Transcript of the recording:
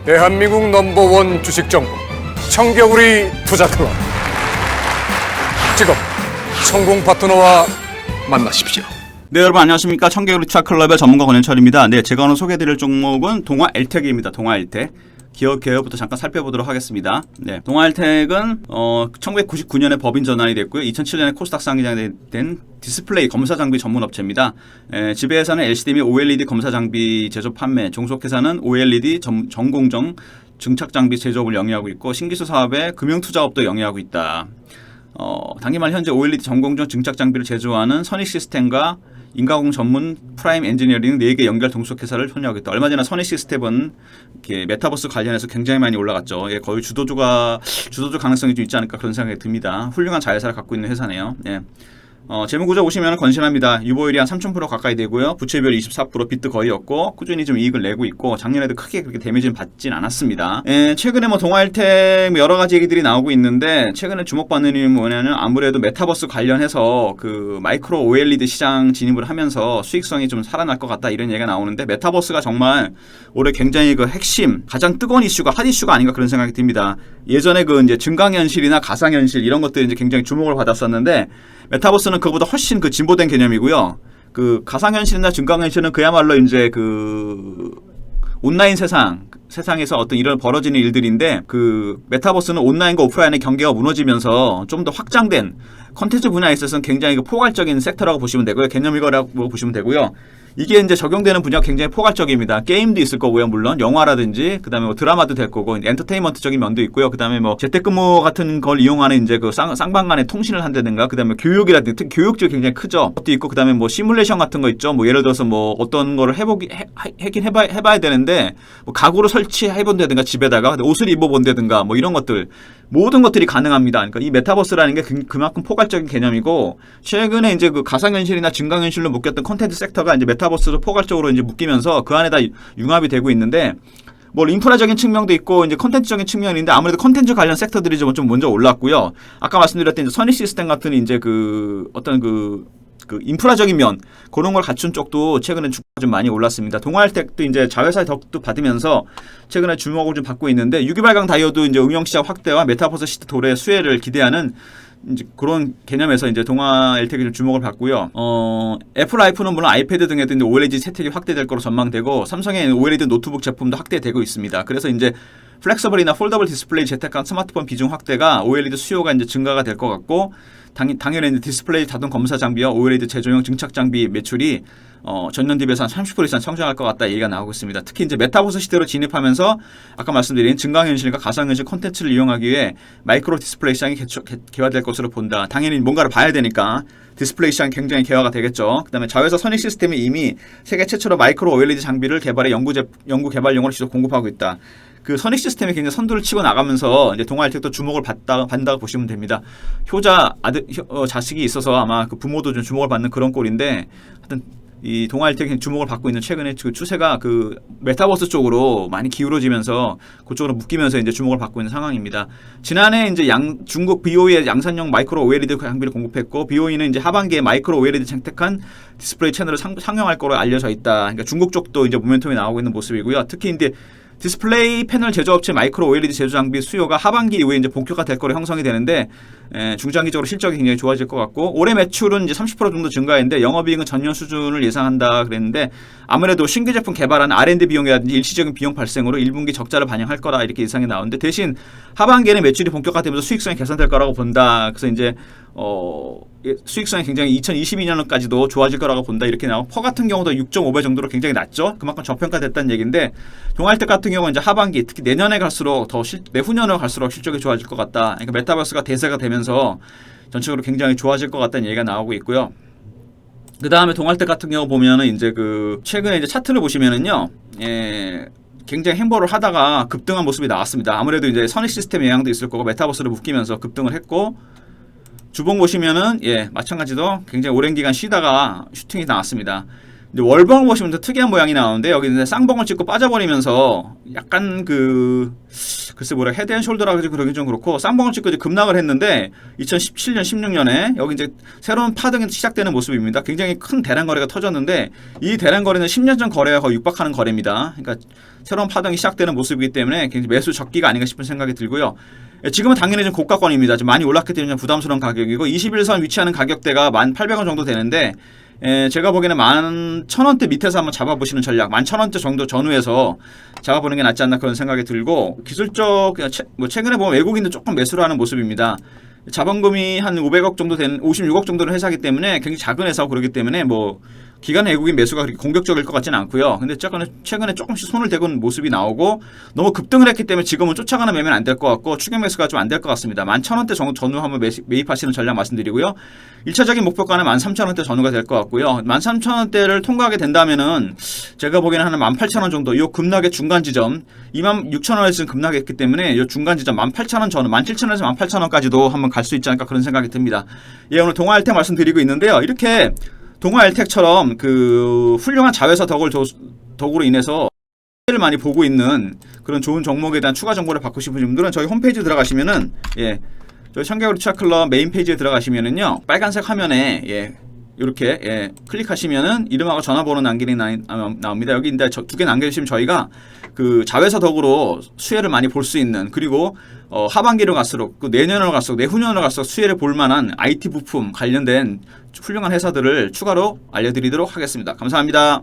대한민국 넘버원 주식정보 청겨울이 투자클럽. 지금 성공 파트너와 만나십시오. 네, 여러분 안녕하십니까. 청개구리 투자클럽의 전문가 권현철입니다. 네, 제가 오늘 소개해드릴 종목은 동아엘텍입니다. 동아엘텍. 기업 개요부터 잠깐 살펴보도록 하겠습니다. 네, 동아엘텍은 1999년에 법인 전환이 됐고요. 2007년에 코스닥 상장이 된 디스플레이 검사 장비 전문 업체입니다. 지배회사는 LCD 및 OLED 검사 장비 제조 판매, 종속회사는 OLED 전공정 증착 장비 제조업을 영위하고 있고 신기술 사업에 금융투자업도 영위하고 있다. 당기말 현재 OLED 전공정 증착 장비를 제조하는 선익시스템과 인가공 전문 프라임 엔지니어링 4개 연결 동속회사를 손유하고 있다. 얼마 전에 선익시스템은 메타버스 관련해서 굉장히 많이 올라갔죠. 거의 주도주 가능성이 좀 있지 않을까 그런 생각이 듭니다. 훌륭한 자회사를 갖고 있는 회사네요. 예. 재무구조 보시면 건실합니다. 유보율이 한 3000% 가까이 되고요. 부채비율 24%, 빚도 거의 없고 꾸준히 좀 이익을 내고 있고 작년에도 크게 그렇게 데미지는 받진 않았습니다. 최근에 동아일텍 여러 가지 얘기들이 나오고 있는데 최근에 주목받는 이유는 뭐냐면 아무래도 메타버스 관련해서 그 마이크로 OLED 시장 진입을 하면서 수익성이 좀 살아날 것 같다 이런 얘기가 나오는데 메타버스가 정말 올해 굉장히 그 핵심 가장 뜨거운 이슈가 핫 이슈가 아닌가 그런 생각이 듭니다. 예전에 그 이제 증강현실이나 가상현실 이런 것들이 이제 굉장히 주목을 받았었는데 메타버스는 그거보다 훨씬 그 진보된 개념이고요. 그 가상현실이나 증강현실은 그야말로 이제 그 온라인 세상에서 어떤 이런 벌어지는 일들인데 그 메타버스는 온라인과 오프라인의 경계가 무너지면서 좀 더 확장된 컨텐츠 분야에 있어서는 굉장히 그 포괄적인 섹터라고 보시면 되고요. 개념이라고 보시면 되고요. 이게 이제 적용되는 분야가 굉장히 포괄적입니다. 게임도 있을 거고요. 물론 영화라든지 그다음에 뭐 드라마도 될 거고 엔터테인먼트적인 면도 있고요. 그다음에 뭐 재택근무 같은 걸 이용하는 이제 그 쌍방간의 통신을 한다든가 그다음에 교육이라든지 특히 교육 쪽이 굉장히 크죠. 그것도 있고 그다음에 뭐 시뮬레이션 같은 거 있죠. 뭐 예를 들어서 뭐 어떤 거를 해봐야 되는데 뭐 가구를 설치해 본다든가 집에다가 옷을 입어 본다든가 뭐 이런 것들 모든 것들이 가능합니다. 그러니까 이 메타버스라는 게 그만큼 포괄적인 개념이고 최근에 이제 그 가상현실이나 증강현실로 묶였던 콘텐츠 섹터가 이제 메타버스로 포괄적으로 이제 묶이면서 그 안에다 융합이 되고 있는데 뭐 인프라적인 측면도 있고 이제 콘텐츠적인 측면인데 아무래도 콘텐츠 관련 섹터들이 좀 먼저 올랐고요. 아까 말씀드렸던 이제 선익시스템 같은 이제 그 어떤 그 인프라적인 면 그런 걸 갖춘 쪽도 최근에 주가가 좀 많이 올랐습니다. 동아일텍도 이제 자회사의 덕도 받으면서 최근에 주목을 좀 받고 있는데 유기발광 다이오드 이제 응용 시장 확대와 메타버스 시대 도래의 수혜를 기대하는 이제 그런 개념에서 이제 동아일텍이 좀 주목을 받고요. 애플라이프는 물론 아이패드 등에도 이제 OLED 채택이 확대될 거로 전망되고 삼성의 OLED 노트북 제품도 확대되고 있습니다. 그래서 이제 플렉서블이나 폴더블 디스플레이 재택한 스마트폰 비중 확대가 OLED 수요가 이제 증가가 될 것 같고 당연히 디스플레이 자동 검사 장비와 OLED 제조용 증착 장비 매출이 전년 대비해서 한 30% 이상 성장할 것 같다 얘기가 나오고 있습니다. 특히 이제 메타버스 시대로 진입하면서 아까 말씀드린 증강현실과 가상현실 콘텐츠를 이용하기 위해 마이크로 디스플레이 시장이 개화될 것으로 본다. 당연히 뭔가를 봐야 되니까 디스플레이 시장이 굉장히 개화가 되겠죠. 그다음에 자회사 선익시스템이 이미 세계 최초로 마이크로 OLED 장비를 개발해 연구 개발용으로 지속 공급하고 있다. 그 선익시스템이 굉장히 선두를 치고 나가면서 이제 동아일텍도 주목을 받는다고 보시면 됩니다. 효자 자식이 있어서 아마 그 부모도 좀 주목을 받는 그런 꼴인데 하여튼 이 동아일텍이 주목을 받고 있는 최근에 그 추세가 그 메타버스 쪽으로 많이 기울어지면서 그쪽으로 묶이면서 이제 주목을 받고 있는 상황입니다. 지난해 이제 중국 BOE의 양산형 마이크로 OLED 장비를 공급했고 BOE는 이제 하반기에 마이크로 OLED 채택한 디스플레이 채널을 상용할 거로 알려져 있다. 그러니까 중국 쪽도 이제 모멘텀이 나오고 있는 모습이고요. 특히 이제 디스플레이 패널 제조업체 마이크로 OLED 제조 장비 수요가 하반기 이후에 이제 본격화 될 거로 형성이 되는데 중장기적으로 실적이 굉장히 좋아질 것 같고 올해 매출은 이제 30% 정도 증가했는데 영업이익은 전년 수준을 예상한다 그랬는데 아무래도 신규 제품 개발한 R&D 비용이라든지 일시적인 비용 발생으로 1분기 적자를 반영할 거라 이렇게 예상이 나오는데 대신 하반기에는 매출이 본격화되면서 수익성이 개선될 거라고 본다. 그래서 이제 수익성이 굉장히 2022년까지도 좋아질 거라고 본다 이렇게 나오고 퍼 같은 경우도 6.5배 정도로 굉장히 낮죠. 그만큼 저평가됐다는 얘기인데 동아일텍 같은 경우는 이제 하반기 특히 내년에 갈수록 내후년으로 갈수록 실적이 좋아질 것 같다. 그러니까 메타버스가 대세가 되면서 전체적으로 굉장히 좋아질 것 같다는 얘기가 나오고 있고요. 그 다음에 동아일텍 같은 경우 보면은 이제 그 최근에 이제 차트를 보시면은요, 굉장히 행보를 하다가 급등한 모습이 나왔습니다. 아무래도 이제 선익시스템 영향도 있을 거고 메타버스를 묶이면서 급등을 했고 주봉 보시면은 마찬가지로 굉장히 오랜 기간 쉬다가 슈팅이 나왔습니다. 이제 월봉을 보시면 더 특이한 모양이 나오는데 여기 이제 쌍봉을 찍고 빠져버리면서 약간 글쎄 뭐라 헤드앤숄더라고 해서 그러긴 좀 그렇고 쌍봉을 찍고 이제 급락을 했는데 2017년 16년에 여기 이제 새로운 파동이 시작되는 모습입니다. 굉장히 큰 대량 거래가 터졌는데 이 대량 거래는 10년 전 거래와 거의 육박하는 거래입니다. 그러니까 새로운 파동이 시작되는 모습이기 때문에 굉장히 매수 적기가 아닌가 싶은 생각이 들고요. 지금은 당연히 좀 고가권입니다. 좀 많이 올랐기 때문에 부담스러운 가격이고 21선 위치하는 가격대가 1,800원 정도 되는데 제가 보기에는 11,000원대 밑에서 한번 잡아보시는 전략 11,000원대 정도 전후에서 잡아보는 게 낫지 않나 그런 생각이 들고 기술적 최근에 보면 외국인도 조금 매수를 하는 모습입니다. 자본금이 한 500억 정도 되는 56억 정도를 회사기 때문에 굉장히 작은 회사고 그러기 때문에 기관 외국인 매수가 그렇게 공격적일 것 같지는 않고요. 근데 최근에 조금씩 손을 대고는 모습이 나오고 너무 급등을 했기 때문에 지금은 쫓아가는 매매는 안 될 것 같고 추격 매수가 좀 안 될 것 같습니다. 11,000원대 정도 전후 한번 매입하시는 전략 말씀드리고요. 1차적인 목표가는 13,000원대 전후가 될 것 같고요. 13,000원대를 통과하게 된다면은 제가 보기에는 한 18,000원 정도 이 급락의 중간 지점 26,000원에서 지금 급락했기 때문에 이 중간 지점 18,000원 전후 17,000원에서 18,000원까지도 한번 갈 수 있지 않을까 그런 생각이 듭니다. 오늘 동아알텍 말씀드리고 있는데요. 이렇게 동아알텍처럼 훌륭한 자회사 덕으로 인해서 를 많이 보고 있는 그런 좋은 종목에 대한 추가 정보를 받고 싶은 분들은 저희 홈페이지 들어가시면은 저희 청개구리 투자클럽 메인 페이지에 들어가시면은요 빨간색 화면에 이렇게 클릭하시면은 이름하고 전화번호 남기는 나옵니다. 여기 이제 두 개 남겨주시면 저희가 자회사 덕으로 수혜를 많이 볼 수 있는 그리고 하반기로 갈수록 내년으로 갈수록 내후년으로 갈수록 수혜를 볼 만한 IT 부품 관련된 훌륭한 회사들을 추가로 알려드리도록 하겠습니다. 감사합니다.